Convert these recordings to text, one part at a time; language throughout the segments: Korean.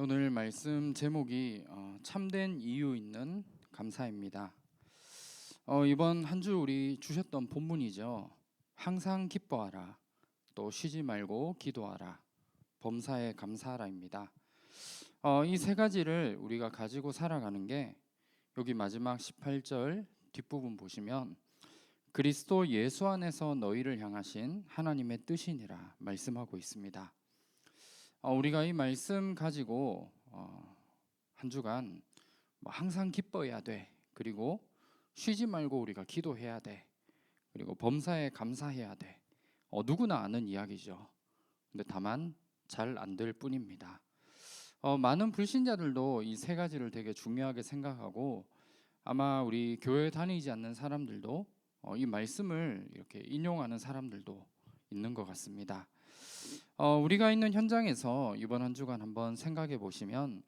오늘 말씀 제목이 참된 이유 있는 감사입니다. 이번 한 주 우리 주셨던 본문이죠. 항상 기뻐하라, 또 쉬지 말고 기도하라, 범사에 감사하라입니다. 이 세 가지를 우리가 가지고 살아가는 게 여기 마지막 18절 뒷부분 보시면 그리스도 예수 안에서 너희를 향하신 하나님의 뜻이니라 말씀하고 있습니다. 우리가 이 말씀 가지고 한 주간 항상 기뻐해야 돼. 그리고 쉬지 말고 우리가 기도해야 돼. 그리고 범사에 감사해야 돼. 누구나 아는 이야기죠. 근데 다만 잘 안 될 뿐입니다. 많은 불신자들도 이 세 가지를 되게 중요하게 생각하고 아마 우리 교회 다니지 않는 사람들도 이 말씀을 이렇게 인용하는 사람들도 있는 것 같습니다. 우리가 있는 현장에서 이번 한 주간 한번 생각해 보시면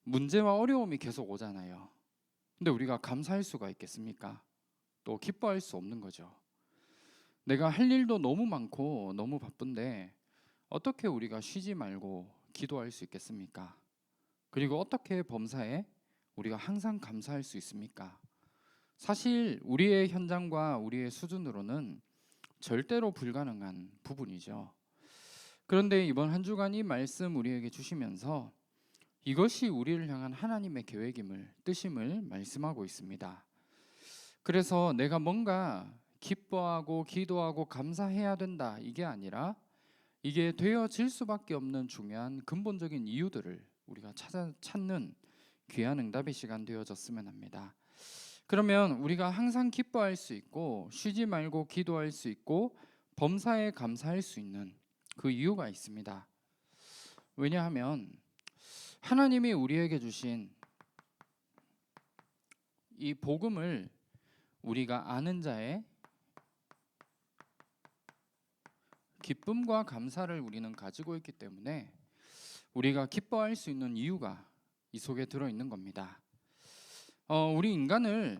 문제와 어려움이 계속 오잖아요. 근데 우리가 감사할 수가 있겠습니까? 또 기뻐할 수 없는 거죠. 내가 할 일도 너무 많고 너무 바쁜데 어떻게 우리가 쉬지 말고 기도할 수 있겠습니까? 그리고 어떻게 범사에 우리가 항상 감사할 수 있습니까? 사실 우리의 현장과 우리의 수준으로는 절대로 불가능한 부분이죠. 그런데 이번 한 주간 이 말씀 우리에게 주시면서 이것이 우리를 향한 하나님의 계획임을, 뜻임을 말씀하고 있습니다. 그래서 내가 뭔가 기뻐하고 기도하고 감사해야 된다 이게 아니라 이게 되어질 수밖에 없는 중요한 근본적인 이유들을 우리가 찾는 귀한 응답의 시간 되어졌으면 합니다. 그러면 우리가 항상 기뻐할 수 있고 쉬지 말고 기도할 수 있고 범사에 감사할 수 있는 그 이유가 있습니다. 왜냐하면 하나님이 우리에게 주신 이 복음을 우리가 아는 자의 기쁨과 감사를 우리는 가지고 있기 때문에 우리가 기뻐할 수 있는 이유가 이 속에 들어있는 겁니다. 우리 인간을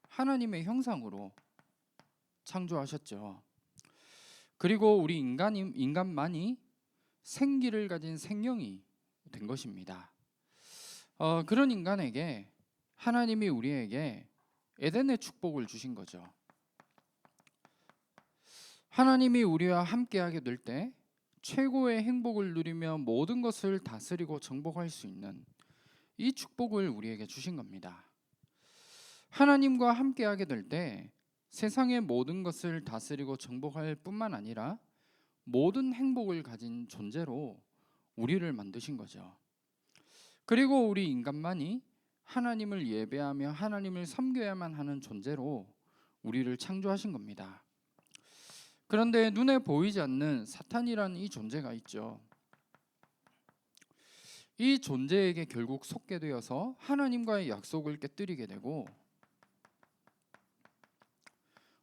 하나님의 형상으로 창조하셨죠. 그리고 우리 인간만이 생기를 가진 생명이 된 것입니다. 그런 인간에게 하나님이 우리에게 에덴의 축복을 주신 거죠. 하나님이 우리와 함께하게 될 때 최고의 행복을 누리며 모든 것을 다스리고 정복할 수 있는 이 축복을 우리에게 주신 겁니다. 하나님과 함께하게 될 때 세상의 모든 것을 다스리고 정복할 뿐만 아니라 모든 행복을 가진 존재로 우리를 만드신 거죠. 그리고 우리 인간만이 하나님을 예배하며 하나님을 섬겨야만 하는 존재로 우리를 창조하신 겁니다. 그런데 눈에 보이지 않는 사탄이라는 이 존재가 있죠. 이 존재에게 결국 속게 되어서 하나님과의 약속을 깨뜨리게 되고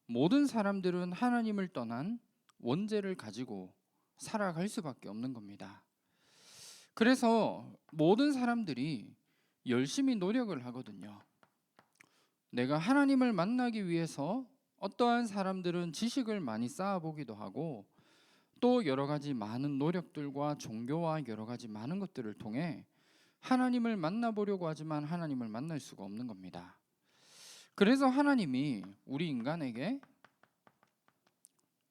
모든 사람들은 하나님을 떠난 원죄를 가지고 살아갈 수밖에 없는 겁니다. 그래서 모든 사람들이 열심히 노력을 하거든요. 내가 하나님을 만나기 위해서 어떠한 사람들은 지식을 많이 쌓아보기도 하고 또 여러 가지 많은 노력들과 종교와 여러 가지 많은 것들을 통해 하나님을 만나보려고 하지만 하나님을 만날 수가 없는 겁니다. 그래서 하나님이 우리 인간에게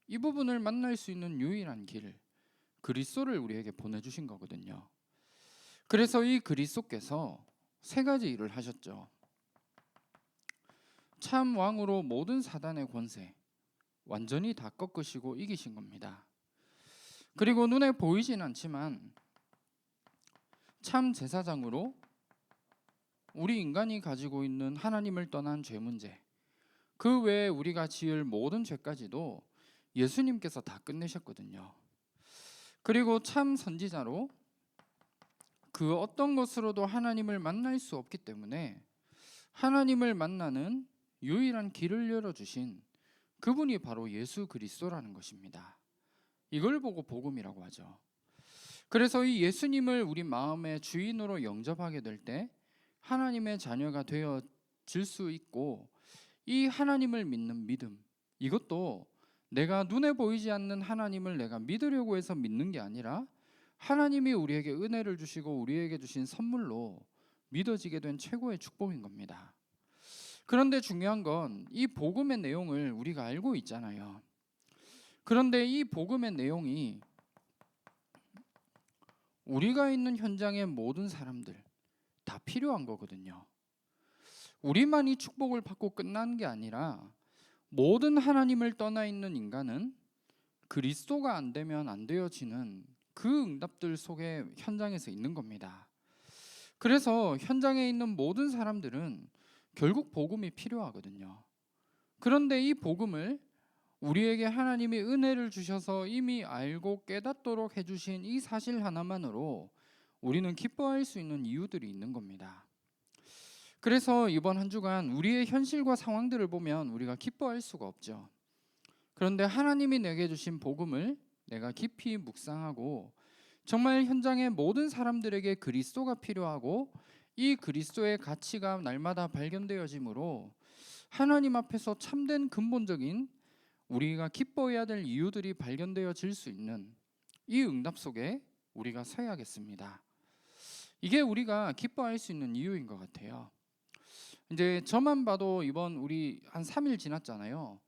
이 부분을 만날 수 있는 유일한 길, 그리스도를 우리에게 보내주신 거거든요. 그래서 이 그리스도께서 세 가지 일을 하셨죠. 참 왕으로 모든 사단의 권세 완전히 다 꺾으시고 이기신 겁니다. 그리고 눈에 보이진 않지만 참 제사장으로 우리 인간이 가지고 있는 하나님을 떠난 죄 문제, 그 외에 우리가 지을 모든 죄까지도 예수님께서 다 끝내셨거든요. 그리고 참 선지자로 그 어떤 것으로도 하나님을 만날 수 없기 때문에 하나님을 만나는 유일한 길을 열어주신 그분이 바로 예수 그리스도라는 것입니다. 이걸 보고 복음이라고 하죠. 그래서 이 예수님을 우리 마음의 주인으로 영접하게 될 때 하나님의 자녀가 되어질 수 있고, 이 하나님을 믿는 믿음, 이것도 내가 눈에 보이지 않는 하나님을 내가 믿으려고 해서 믿는 게 아니라 하나님이 우리에게 은혜를 주시고 우리에게 주신 선물로 믿어지게 된 최고의 축복인 겁니다. 그런데 중요한 건 이 복음의 내용을 우리가 알고 있잖아요. 그런데 이 복음의 내용이 우리가 있는 현장의 모든 사람들 다 필요한 거거든요. 우리만이 축복을 받고 끝나는 게 아니라 모든 하나님을 떠나 있는 인간은 그리스도가 안 되면 안 되어지는 그 응답들 속에 현장에서 있는 겁니다. 그래서 현장에 있는 모든 사람들은 결국 복음이 필요하거든요. 그런데 이 복음을 우리에게 하나님이 은혜를 주셔서 이미 알고 깨닫도록 해주신 이 사실 하나만으로 우리는 기뻐할 수 있는 이유들이 있는 겁니다. 그래서 이번 한 주간 우리의 현실과 상황들을 보면 우리가 기뻐할 수가 없죠. 그런데 하나님이 내게 주신 복음을 내가 깊이 묵상하고 정말 현장의 모든 사람들에게 그리스도가 필요하고 이 그리스도의 가치가 날마다 발견되어지므로 하나님 앞에서 참된 근본적인 우리가 기뻐해야 될 이유들이 발견되어질 수 있는 이 응답 속에 우리가 서야겠습니다. 이게 우리가 기뻐할 수 있는 이유인 것 같아요. 이제 저만 봐도 이번 우리 한 3일 지났잖아요.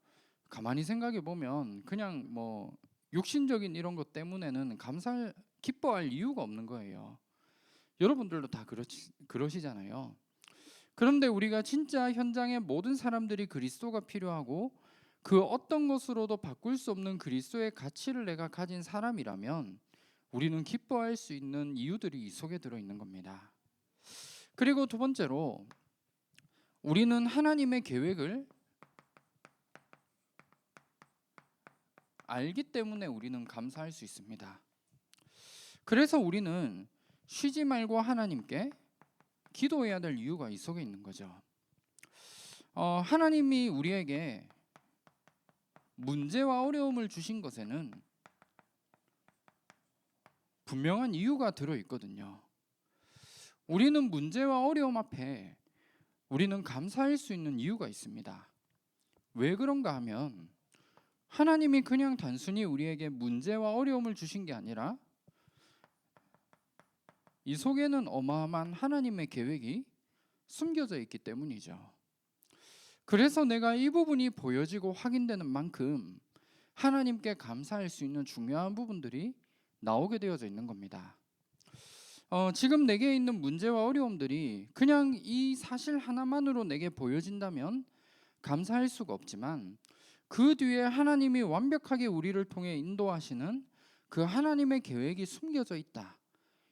가만히 생각해 보면 그냥 뭐 육신적인 이런 것 때문에는 기뻐할 이유가 없는 거예요. 여러분들도 다 그러시잖아요. 그런데 우리가 진짜 현장의 모든 사람들이 그리스도가 필요하고 그 어떤 것으로도 바꿀 수 없는 그리스도의 가치를 내가 가진 사람이라면 우리는 기뻐할 수 있는 이유들이 이 속에 들어있는 겁니다. 그리고 두 번째로 우리는 하나님의 계획을 알기 때문에 우리는 감사할 수 있습니다. 그래서 우리는 쉬지 말고 하나님께 기도해야 될 이유가 이 속에 있는 거죠. 하나님이 우리에게 문제와 어려움을 주신 것에는 분명한 이유가 들어있거든요. 우리는 문제와 어려움 앞에 우리는 감사할 수 있는 이유가 있습니다. 왜 그런가 하면 하나님이 그냥 단순히 우리에게 문제와 어려움을 주신 게 아니라 이 속에는 어마어마한 하나님의 계획이 숨겨져 있기 때문이죠. 그래서 내가 이 부분이 보여지고 확인되는 만큼 하나님께 감사할 수 있는 중요한 부분들이 나오게 되어져 있는 겁니다. 지금 내게 있는 문제와 어려움들이 그냥 이 사실 하나만으로 내게 보여진다면 감사할 수가 없지만 그 뒤에 하나님이 완벽하게 우리를 통해 인도하시는 그 하나님의 계획이 숨겨져 있다.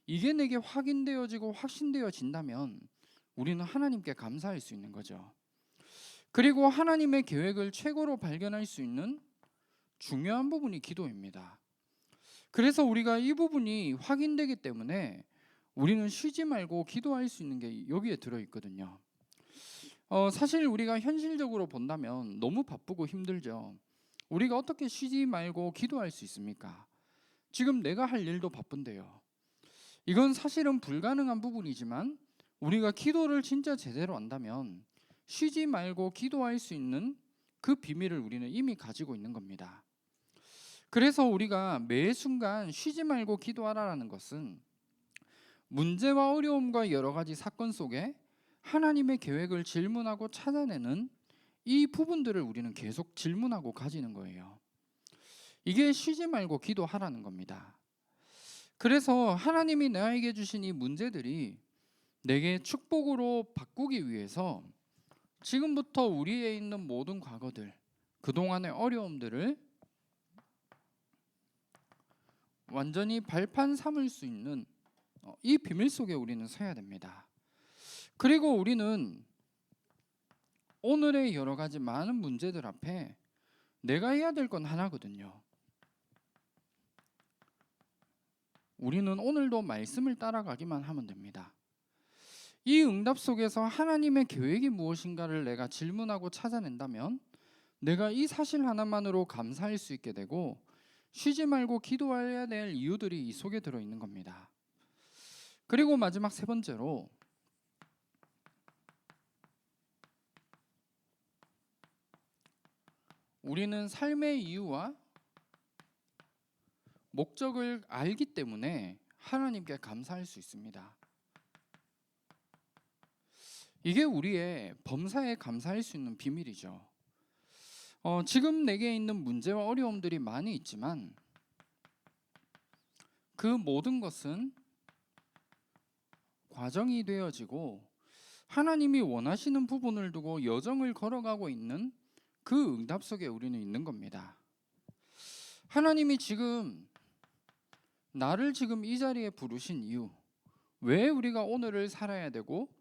이게 내게 확인되어지고 확신되어진다면 우리는 하나님께 감사할 수 있는 거죠. 그리고 하나님의 계획을 최고로 발견할 수 있는 중요한 부분이 기도입니다. 그래서 우리가 이 부분이 확인되기 때문에 우리는 쉬지 말고 기도할 수 있는 게 여기에 들어있거든요. 사실 우리가 현실적으로 본다면 너무 바쁘고 힘들죠. 우리가 어떻게 쉬지 말고 기도할 수 있습니까? 지금 내가 할 일도 바쁜데요. 이건 사실은 불가능한 부분이지만 우리가 기도를 진짜 제대로 한다면 쉬지 말고 기도할 수 있는 그 비밀을 우리는 이미 가지고 있는 겁니다. 그래서 우리가 매 순간 쉬지 말고 기도하라는 것은 문제와 어려움과 여러 가지 사건 속에 하나님의 계획을 질문하고 찾아내는 이 부분들을 우리는 계속 질문하고 가지는 거예요. 이게 쉬지 말고 기도하라는 겁니다. 그래서 하나님이 나에게 주신 이 문제들이 내게 축복으로 바꾸기 위해서 지금부터 우리에 있는 모든 과거들, 그동안의 어려움들을 완전히 발판 삼을 수 있는 이 비밀 속에 우리는 서야 됩니다. 그리고 우리는 오늘의 여러 가지 많은 문제들 앞에 내가 해야 될 건 하나거든요. 우리는 오늘도 말씀을 따라가기만 하면 됩니다. 이 응답 속에서 하나님의 계획이 무엇인가를 내가 질문하고 찾아낸다면 내가 이 사실 하나만으로 감사할 수 있게 되고 쉬지 말고 기도해야 될 이유들이 이 속에 들어있는 겁니다. 그리고 마지막 세 번째로 우리는 삶의 이유와 목적을 알기 때문에 하나님께 감사할 수 있습니다. 이게 우리의 범사에 감사할 수 있는 비밀이죠. 지금 내게 있는 문제와 어려움들이 많이 있지만 그 모든 것은 과정이 되어지고 하나님이 원하시는 부분을 두고 여정을 걸어가고 있는 그 응답 속에 우리는 있는 겁니다. 하나님이 지금 나를 지금 이 자리에 부르신 이유, 왜 우리가 오늘을 살아야 되고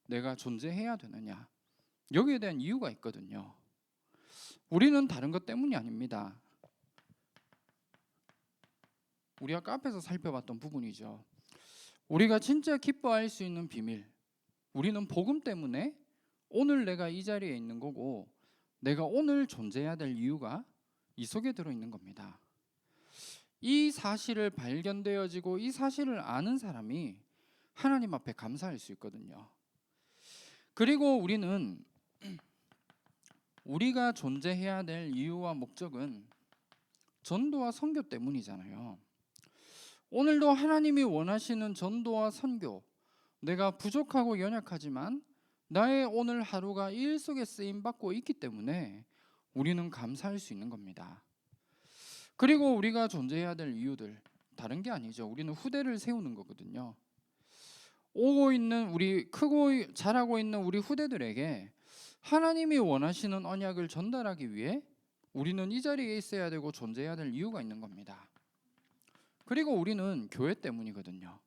내가 존재해야 되느냐, 여기에 대한 이유가 있거든요. 우리는 다른 것 때문이 아닙니다. 우리가 카페에서 살펴봤던 부분이죠. 우리가 진짜 기뻐할 수 있는 비밀, 우리는 복음 때문에 오늘 내가 이 자리에 있는 거고 내가 오늘 존재해야 될 이유가 이 속에 들어있는 겁니다. 이 사실을 발견되어지고 이 사실을 아는 사람이 하나님 앞에 감사할 수 있거든요. 그리고 우리는 우리가 존재해야 될 이유와 목적은 전도와 선교 때문이잖아요. 오늘도 하나님이 원하시는 전도와 선교, 내가 부족하고 연약하지만 나의 오늘 하루가 이 일 속에 쓰임받고 있기 때문에 우리는 감사할 수 있는 겁니다. 그리고 우리가 존재해야 될 이유들, 다른 게 아니죠. 우리는 후대를 세우는 거거든요. 오고 있는 우리 크고 자라고 있는 우리 후대들에게 하나님이 원하시는 언약을 전달하기 위해 우리는 이 자리에 있어야 되고 존재해야 될 이유가 있는 겁니다. 그리고 우리는 교회 때문이거든요.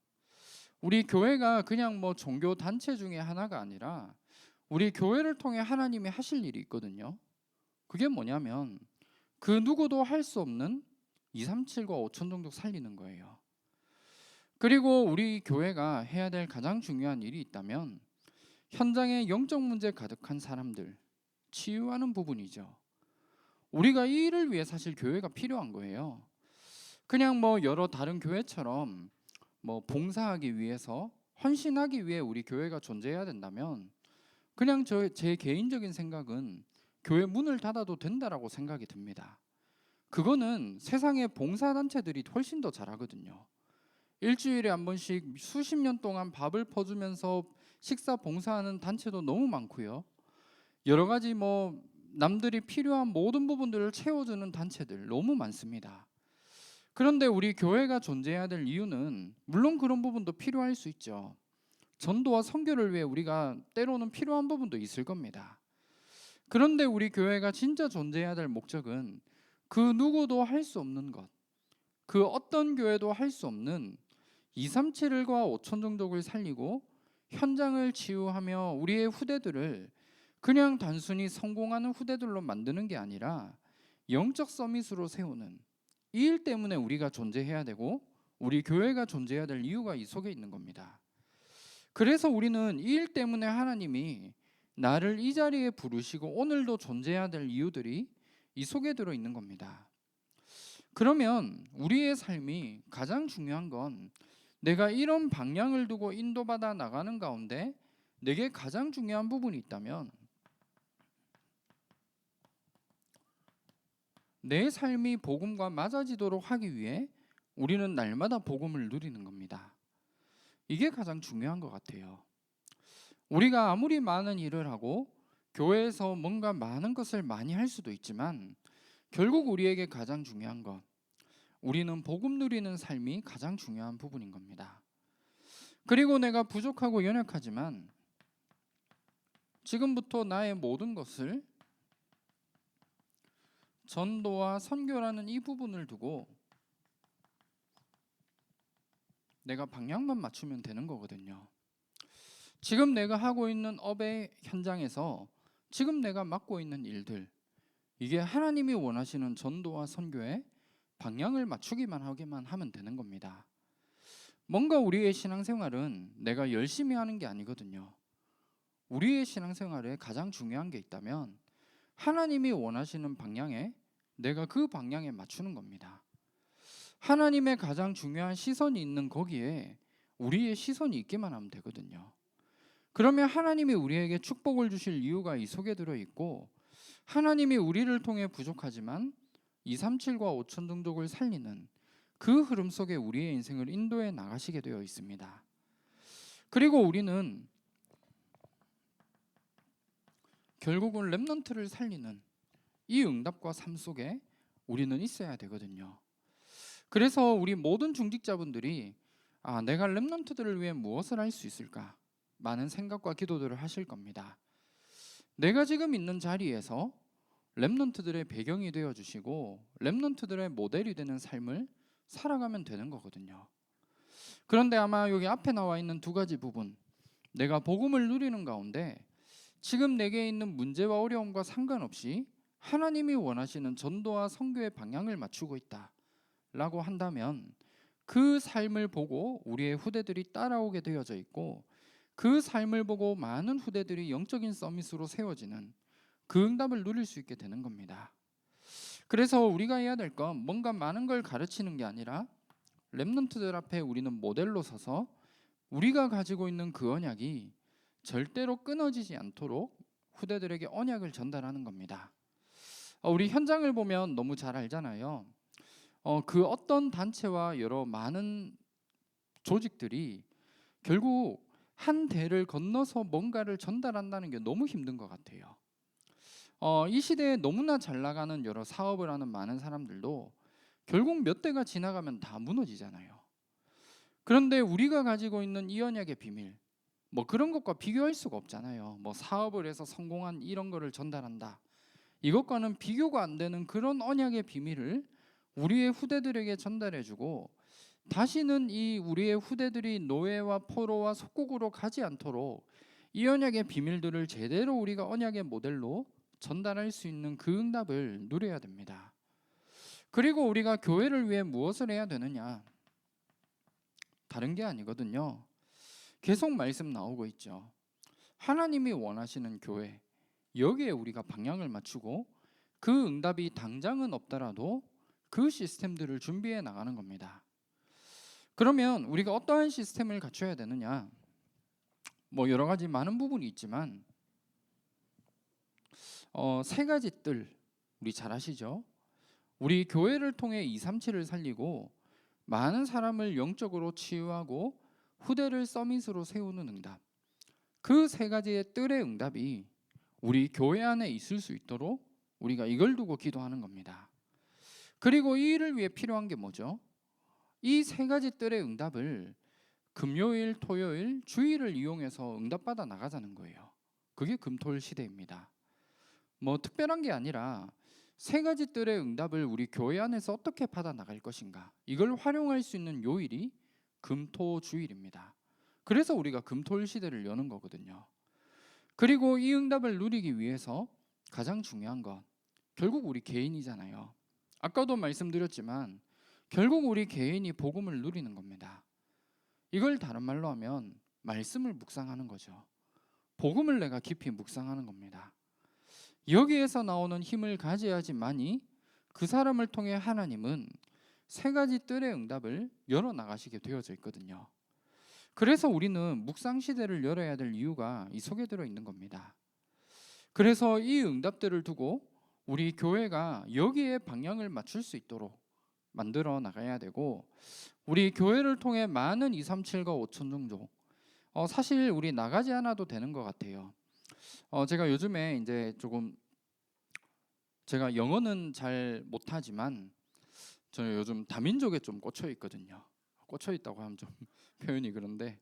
우리 교회가 그냥 뭐 종교 단체 중에 하나가 아니라 우리 교회를 통해 하나님이 하실 일이 있거든요. 그게 뭐냐면 그 누구도 할 수 없는 237과 5천 종족 살리는 거예요. 그리고 우리 교회가 해야 될 가장 중요한 일이 있다면 현장에 영적 문제 가득한 사람들 치유하는 부분이죠. 우리가 이 일을 위해 사실 교회가 필요한 거예요. 그냥 뭐 여러 다른 교회처럼 뭐 봉사하기 위해서 헌신하기 위해 우리 교회가 존재해야 된다면 그냥 제 개인적인 생각은 교회 문을 닫아도 된다라고 생각이 듭니다. 그거는 세상의 봉사단체들이 훨씬 더 잘하거든요. 일주일에 한 번씩 수십 년 동안 밥을 퍼주면서 식사 봉사하는 단체도 너무 많고요. 여러 가지 뭐 남들이 필요한 모든 부분들을 채워주는 단체들 너무 많습니다. 그런데 우리 교회가 존재해야 될 이유는 물론 그런 부분도 필요할 수 있죠. 전도와 선교를 위해 우리가 때로는 필요한 부분도 있을 겁니다. 그런데 우리 교회가 진짜 존재해야 될 목적은 그 누구도 할 수 없는 것, 그 어떤 교회도 할 수 없는 237과 5천 종족을 살리고 현장을 치유하며 우리의 후대들을 그냥 단순히 성공하는 후대들로 만드는 게 아니라 영적 서밋으로 세우는 이 일 때문에 우리가 존재해야 되고 우리 교회가 존재해야 될 이유가 이 속에 있는 겁니다. 그래서 우리는 이 일 때문에 하나님이 나를 이 자리에 부르시고 오늘도 존재해야 될 이유들이 이 속에 들어 있는 겁니다. 그러면 우리의 삶이 가장 중요한 건 내가 이런 방향을 두고 인도받아 나가는 가운데 내게 가장 중요한 부분이 있다면 내 삶이 복음과 맞아지도록 하기 위해 우리는 날마다 복음을 누리는 겁니다. 이게 가장 중요한 것 같아요. 우리가 아무리 많은 일을 하고 교회에서 뭔가 많은 것을 많이 할 수도 있지만 결국 우리에게 가장 중요한 것, 우리는 복음 누리는 삶이 가장 중요한 부분인 겁니다. 그리고 내가 부족하고 연약하지만 지금부터 나의 모든 것을 전도와 선교라는 이 부분을 두고 내가 방향만 맞추면 되는 거거든요. 지금 내가 하고 있는 업의 현장에서 지금 내가 맡고 있는 일들, 이게 하나님이 원하시는 전도와 선교의 방향을 맞추기만 하기만 하면 되는 겁니다. 뭔가 우리의 신앙생활은 내가 열심히 하는 게 아니거든요. 우리의 신앙생활에 가장 중요한 게 있다면 하나님이 원하시는 방향에 내가 그 방향에 맞추는 겁니다. 하나님의 가장 중요한 시선이 있는 거기에 우리의 시선이 있기만 하면 되거든요. 그러면 하나님이 우리에게 축복을 주실 이유가 이 속에 들어있고 하나님이 우리를 통해 부족하지만 237과 5천 종족을 살리는 그 흐름 속에 우리의 인생을 인도해 나가시게 되어 있습니다. 그리고 우리는 결국은 렘넌트를 살리는 이 응답과 삶 속에 우리는 있어야 되거든요. 그래서 우리 모든 중직자분들이 내가 렘넌트들을 위해 무엇을 할 수 있을까? 많은 생각과 기도들을 하실 겁니다. 내가 지금 있는 자리에서 렘넌트들의 배경이 되어 주시고 렘넌트들의 모델이 되는 삶을 살아가면 되는 거거든요. 그런데 아마 여기 앞에 나와 있는 두 가지 부분, 내가 복음을 누리는 가운데 지금 내게 있는 문제와 어려움과 상관없이 하나님이 원하시는 전도와 선교의 방향을 맞추고 있다 라고 한다면 그 삶을 보고 우리의 후대들이 따라오게 되어져 있고 그 삶을 보고 많은 후대들이 영적인 서밋으로 세워지는 그 응답을 누릴 수 있게 되는 겁니다. 그래서 우리가 해야 될 건 뭔가 많은 걸 가르치는 게 아니라 렘넌트들 앞에 우리는 모델로 서서 우리가 가지고 있는 그 언약이 절대로 끊어지지 않도록 후대들에게 언약을 전달하는 겁니다. 우리 현장을 보면 너무 잘 알잖아요. 그 어떤 단체와 여러 많은 조직들이 결국 한 대를 건너서 뭔가를 전달한다는 게 너무 힘든 것 같아요. 이 시대에 너무나 잘 나가는 여러 사업을 하는 많은 사람들도 결국 몇 대가 지나가면 다 무너지잖아요. 그런데 우리가 가지고 있는 이 언약의 비밀, 뭐 그런 것과 비교할 수가 없잖아요. 뭐 사업을 해서 성공한 이런 거를 전달한다. 이것과는 비교가 안 되는 그런 언약의 비밀을 우리의 후대들에게 전달해주고 다시는 이 우리의 후대들이 노예와 포로와 속국으로 가지 않도록 이 언약의 비밀들을 제대로 우리가 언약의 모델로 전달할 수 있는 그 응답을 누려야 됩니다. 그리고 우리가 교회를 위해 무엇을 해야 되느냐? 다른 게 아니거든요. 계속 말씀 나오고 있죠. 하나님이 원하시는 교회, 여기에 우리가 방향을 맞추고 그 응답이 당장은 없더라도 그 시스템들을 준비해 나가는 겁니다. 그러면 우리가 어떠한 시스템을 갖춰야 되느냐? 뭐 여러 가지 많은 부분이 있지만 세 가지 뜰 우리 잘 아시죠? 우리 교회를 통해 237을 살리고 많은 사람을 영적으로 치유하고 후대를 서밋으로 세우는 응답. 그 세 가지의 뜰의 응답이 우리 교회 안에 있을 수 있도록 우리가 이걸 두고 기도하는 겁니다. 그리고 이 일을 위해 필요한 게 뭐죠? 이 세 가지 뜰의 응답을 금요일, 토요일, 주일을 이용해서 응답받아 나가자는 거예요. 그게 금토일 시대입니다. 뭐 특별한 게 아니라 세 가지 뜰의 응답을 우리 교회 안에서 어떻게 받아 나갈 것인가, 이걸 활용할 수 있는 요일이 금토주일입니다. 그래서 우리가 금토일 시대를 여는 거거든요. 그리고 이 응답을 누리기 위해서 가장 중요한 건 결국 우리 개인이잖아요. 아까도 말씀드렸지만 결국 우리 개인이 복음을 누리는 겁니다. 이걸 다른 말로 하면 말씀을 묵상하는 거죠. 복음을 내가 깊이 묵상하는 겁니다. 여기에서 나오는 힘을 가져야지만이 그 사람을 통해 하나님은 세 가지 뜰의 응답을 열어나가시게 되어져 있거든요. 그래서 우리는 묵상 시대를 열어야 될 이유가 이 속에 들어 있는 겁니다. 그래서 이 응답들을 두고 우리 교회가 여기에 방향을 맞출 수 있도록 만들어 나가야 되고, 우리 교회를 통해 많은 237과 5천 정도 사실 우리 나가지 않아도 되는 것 같아요. 제가 요즘에 이제 조금 제가 영어는 잘 못하지만 저는 요즘 다민족에 좀 꽂혀 있거든요. 꽂혀 있다고 하면 좀 표현이 그런데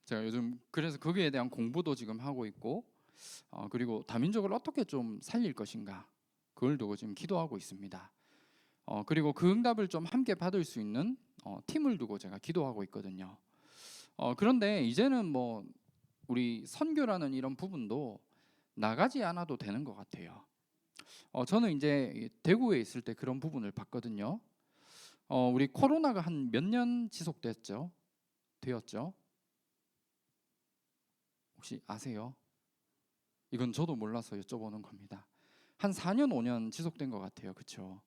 제가 요즘 그래서 거기에 대한 공부도 지금 하고 있고 그리고 다민족을 어떻게 좀 살릴 것인가 그걸 두고 지금 기도하고 있습니다. 그리고 그 응답을 좀 함께 받을 수 있는 팀을 두고 제가 기도하고 있거든요. 그런데 이제는 뭐 우리 선교라는 이런 부분도 나가지 않아도 되는 것 같아요. 저는 이제 대구에 있을 때 그런 부분을 봤거든요. 우리 코로나가 한 몇 년 지속됐죠? 되었죠? 혹시 아세요? 이건 저도 몰라서 여쭤보는 겁니다. 한 4년 5년 지속된 것 같아요. 그렇죠?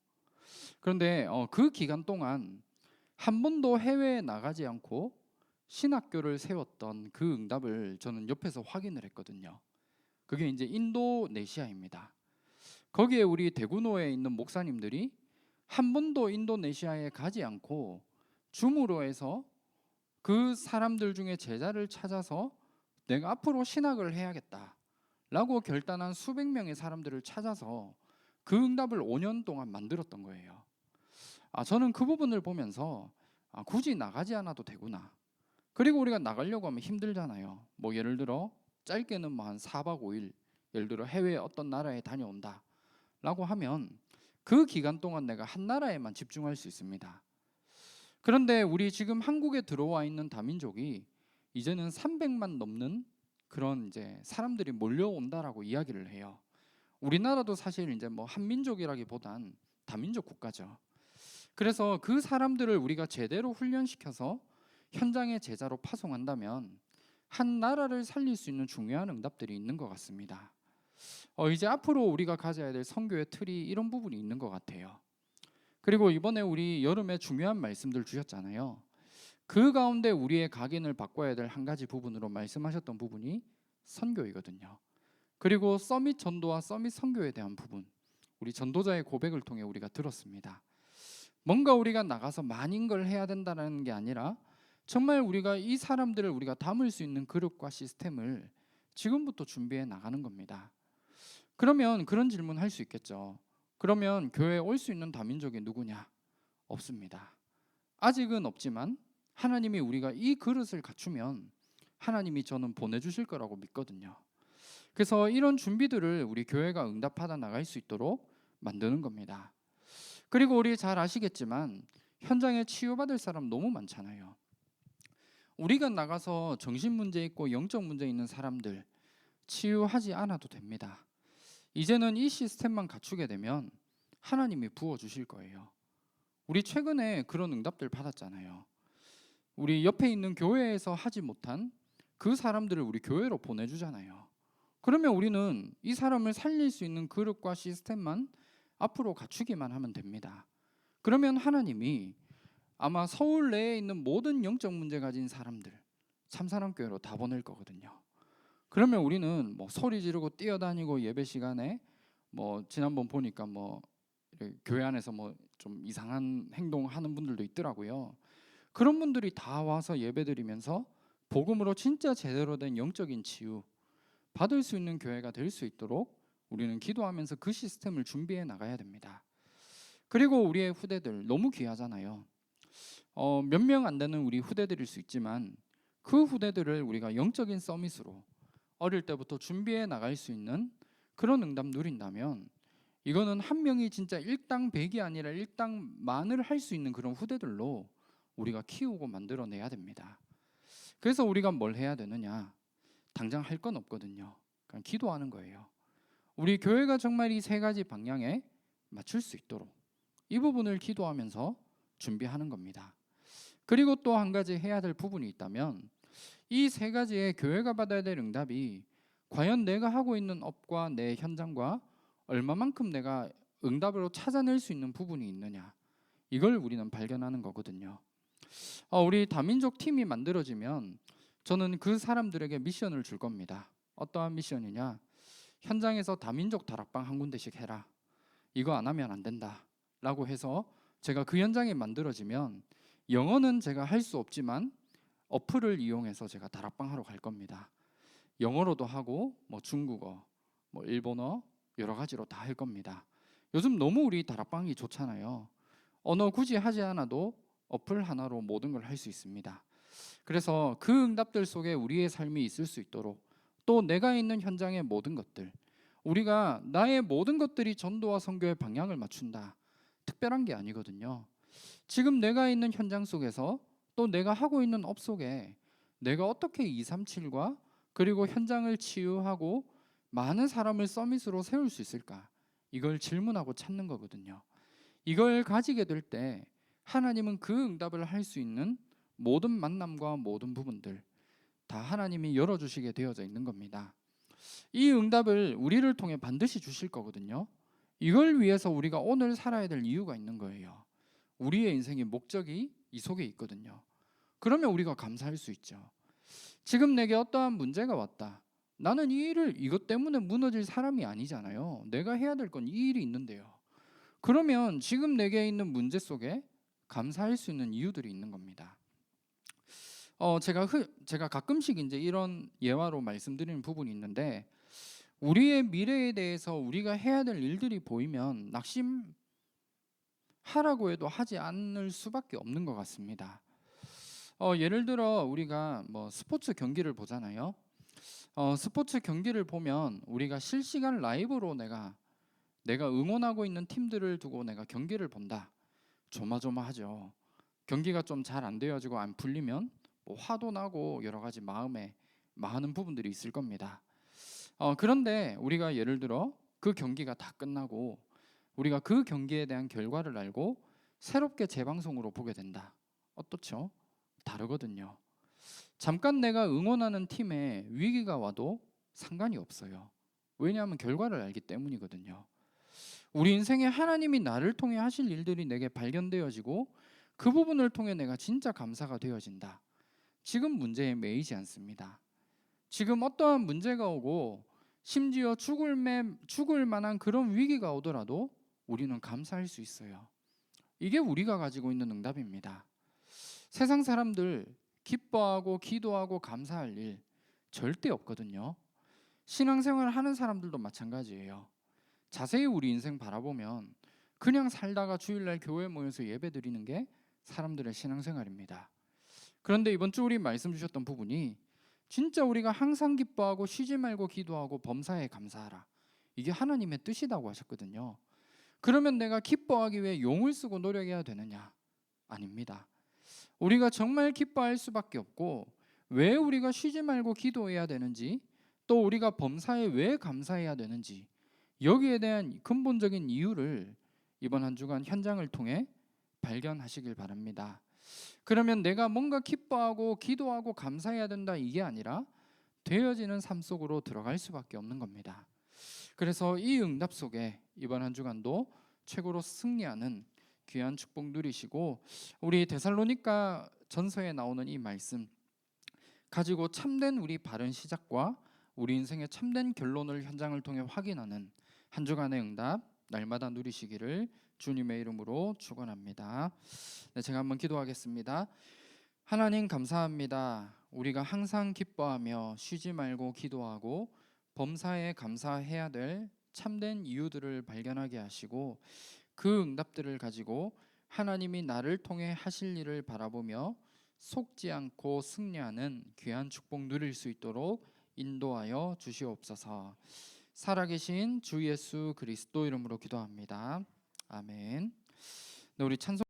그런데 그 기간 동안 한 번도 해외에 나가지 않고 신학교를 세웠던 그 응답을 저는 옆에서 확인을 했거든요. 그게 이제 인도네시아입니다. 거기에 우리 대구노에 있는 목사님들이 한 번도 인도네시아에 가지 않고 줌으로 해서 그 사람들 중에 제자를 찾아서 내가 앞으로 신학을 해야겠다라고 결단한 수백 명의 사람들을 찾아서 그 응답을 5년 동안 만들었던 거예요. 저는 그 부분을 보면서 굳이 나가지 않아도 되구나. 그리고 우리가 나가려고 하면 힘들잖아요. 뭐 예를 들어 짧게는 뭐 한 4박 5일, 예를 들어 해외 어떤 나라에 다녀온다 라고 하면 그 기간 동안 내가 한 나라에만 집중할 수 있습니다. 그런데 우리 지금 한국에 들어와 있는 다민족이 이제는 300만 넘는 그런 이제 사람들이 몰려온다라고 이야기를 해요. 우리나라도 사실 이제 뭐 한민족이라기보단 다민족 국가죠. 그래서 그 사람들을 우리가 제대로 훈련시켜서 현장의 제자로 파송한다면 한 나라를 살릴 수 있는 중요한 응답들이 있는 것 같습니다. 이제 앞으로 우리가 가져야 될 선교의 틀이 이런 부분이 있는 것 같아요. 그리고 이번에 우리 여름에 중요한 말씀들 주셨잖아요. 그 가운데 우리의 각인을 바꿔야 될 한 가지 부분으로 말씀하셨던 부분이 선교이거든요. 그리고 서밋 전도와 서밋 선교에 대한 부분, 우리 전도자의 고백을 통해 우리가 들었습니다. 뭔가 우리가 나가서 많은 걸 해야 된다는 게 아니라 정말 우리가 이 사람들을 우리가 담을 수 있는 그릇과 시스템을 지금부터 준비해 나가는 겁니다. 그러면 그런 질문 할 수 있겠죠. 그러면 교회에 올 수 있는 다민족이 누구냐? 없습니다. 아직은 없지만 하나님이 우리가 이 그릇을 갖추면 하나님이 저는 보내주실 거라고 믿거든요. 그래서 이런 준비들을 우리 교회가 응답하다 나갈 수 있도록 만드는 겁니다. 그리고 우리 잘 아시겠지만 현장에 치유받을 사람 너무 많잖아요. 우리가 나가서 정신 문제 있고 영적 문제 있는 사람들 치유하지 않아도 됩니다. 이제는 이 시스템만 갖추게 되면 하나님이 부어주실 거예요. 우리 최근에 그런 응답들 받았잖아요. 우리 옆에 있는 교회에서 하지 못한 그 사람들을 우리 교회로 보내주잖아요. 그러면 우리는 이 사람을 살릴 수 있는 그릇과 시스템만 앞으로 갖추기만 하면 됩니다. 그러면 하나님이 아마 서울 내에 있는 모든 영적 문제 가진 사람들 참사랑교회로 다 보낼 거거든요. 그러면 우리는 뭐 소리 지르고 뛰어다니고 예배 시간에 뭐 지난번 보니까 뭐 교회 안에서 뭐 좀 이상한 행동하는 분들도 있더라고요. 그런 분들이 다 와서 예배드리면서 복음으로 진짜 제대로 된 영적인 치유 받을 수 있는 교회가 될 수 있도록 우리는 기도하면서 그 시스템을 준비해 나가야 됩니다. 그리고 우리의 후대들 너무 귀하잖아요. 몇 명 안 되는 우리 후대들일 수 있지만 그 후대들을 우리가 영적인 서밋으로 어릴 때부터 준비해 나갈 수 있는 그런 응답 누린다면 이거는 한 명이 진짜 일당 백이 아니라 일당 만을 할 수 있는 그런 후대들로 우리가 키우고 만들어내야 됩니다. 그래서 우리가 뭘 해야 되느냐? 당장 할 건 없거든요. 그냥 기도하는 거예요. 우리 교회가 정말 이 세 가지 방향에 맞출 수 있도록 이 부분을 기도하면서 준비하는 겁니다. 그리고 또 한 가지 해야 될 부분이 있다면 이 세 가지의 교회가 받아야 될 응답이 과연 내가 하고 있는 업과 내 현장과 얼마만큼 내가 응답으로 찾아낼 수 있는 부분이 있느냐, 이걸 우리는 발견하는 거거든요. 우리 다민족 팀이 만들어지면 저는 그 사람들에게 미션을 줄 겁니다. 어떠한 미션이냐? 현장에서 다민족 다락방 한 군데씩 해라. 이거 안 하면 안 된다 라고 해서 제가 그 현장에 만들어지면 영어는 제가 할 수 없지만 어플을 이용해서 제가 다락방 하러 갈 겁니다. 영어로도 하고 뭐 중국어, 뭐 일본어 여러 가지로 다 할 겁니다. 요즘 너무 우리 다락방이 좋잖아요. 언어 굳이 하지 않아도 어플 하나로 모든 걸 할 수 있습니다. 그래서 그 응답들 속에 우리의 삶이 있을 수 있도록 또 내가 있는 현장의 모든 것들, 우리가 나의 모든 것들이 전도와 선교의 방향을 맞춘다, 특별한 게 아니거든요. 지금 내가 있는 현장 속에서 또 내가 하고 있는 업 속에 내가 어떻게 237과 그리고 현장을 치유하고 많은 사람을 서밋으로 세울 수 있을까, 이걸 질문하고 찾는 거거든요. 이걸 가지게 될 때 하나님은 그 응답을 할 수 있는 모든 만남과 모든 부분들 다 하나님이 열어주시게 되어져 있는 겁니다. 이 응답을 우리를 통해 반드시 주실 거거든요. 이걸 위해서 우리가 오늘 살아야 될 이유가 있는 거예요. 우리의 인생의 목적이 이 속에 있거든요. 그러면 우리가 감사할 수 있죠. 지금 내게 어떠한 문제가 왔다. 나는 이 일을 이것 때문에 무너질 사람이 아니잖아요. 내가 해야 될 건 이 일이 있는데요. 그러면 지금 내게 있는 문제 속에 감사할 수 있는 이유들이 있는 겁니다. 제가 가끔씩 이제 이런 예화로 말씀드리는 부분이 있는데, 우리의 미래에 대해서 우리가 해야 될 일들이 보이면 낙심하라고 해도 하지 않을 수밖에 없는 것 같습니다. 예를 들어 우리가 뭐 스포츠 경기를 보잖아요. 스포츠 경기를 보면 우리가 실시간 라이브로 내가 응원하고 있는 팀들을 두고 내가 경기를 본다. 조마조마하죠. 경기가 좀 잘 안 되어지고 안 풀리면 뭐 화도 나고 여러 가지 마음에 많은 부분들이 있을 겁니다. 그런데 우리가 예를 들어 그 경기가 다 끝나고 우리가 그 경기에 대한 결과를 알고 새롭게 재방송으로 보게 된다. 어떻죠? 다르거든요. 잠깐 내가 응원하는 팀에 위기가 와도 상관이 없어요. 왜냐하면 결과를 알기 때문이거든요. 우리 인생에 하나님이 나를 통해 하실 일들이 내게 발견되어지고 그 부분을 통해 내가 진짜 감사가 되어진다. 지금 문제에 매이지 않습니다. 지금 어떠한 문제가 오고 심지어 죽을 만한 그런 위기가 오더라도 우리는 감사할 수 있어요. 이게 우리가 가지고 있는 응답입니다. 세상 사람들 기뻐하고 기도하고 감사할 일 절대 없거든요. 신앙생활을 하는 사람들도 마찬가지예요. 자세히 우리 인생 바라보면 그냥 살다가 주일날 교회 모여서 예배 드리는 게 사람들의 신앙생활입니다. 그런데 이번 주 우리 말씀 주셨던 부분이 진짜 우리가 항상 기뻐하고 쉬지 말고 기도하고 범사에 감사하라. 이게 하나님의 뜻이라고 하셨거든요. 그러면 내가 기뻐하기 위해 용을 쓰고 노력해야 되느냐? 아닙니다. 우리가 정말 기뻐할 수밖에 없고, 왜 우리가 쉬지 말고 기도해야 되는지, 또 우리가 범사에 왜 감사해야 되는지, 여기에 대한 근본적인 이유를 이번 한 주간 현장을 통해 발견하시길 바랍니다. 그러면 내가 뭔가 기뻐하고 기도하고 감사해야 된다, 이게 아니라 되어지는 삶 속으로 들어갈 수밖에 없는 겁니다. 그래서 이 응답 속에 이번 한 주간도 최고로 승리하는 귀한 축복 누리시고, 우리 데살로니가 전서에 나오는 이 말씀 가지고 참된 우리 바른 시작과 우리 인생의 참된 결론을 현장을 통해 확인하는 한 주간의 응답 날마다 누리시기를 주님의 이름으로 축원합니다. 네, 제가 한번 기도하겠습니다. 하나님 감사합니다. 우리가 항상 기뻐하며 쉬지 말고 기도하고 범사에 감사해야 될 참된 이유들을 발견하게 하시고, 그 응답들을 가지고 하나님이 나를 통해 하실 일을 바라보며 속지 않고 승리하는 귀한 축복 누릴 수 있도록 인도하여 주시옵소서. 살아계신 주 예수 그리스도 이름으로 기도합니다. 아멘. 네, 우리 찬송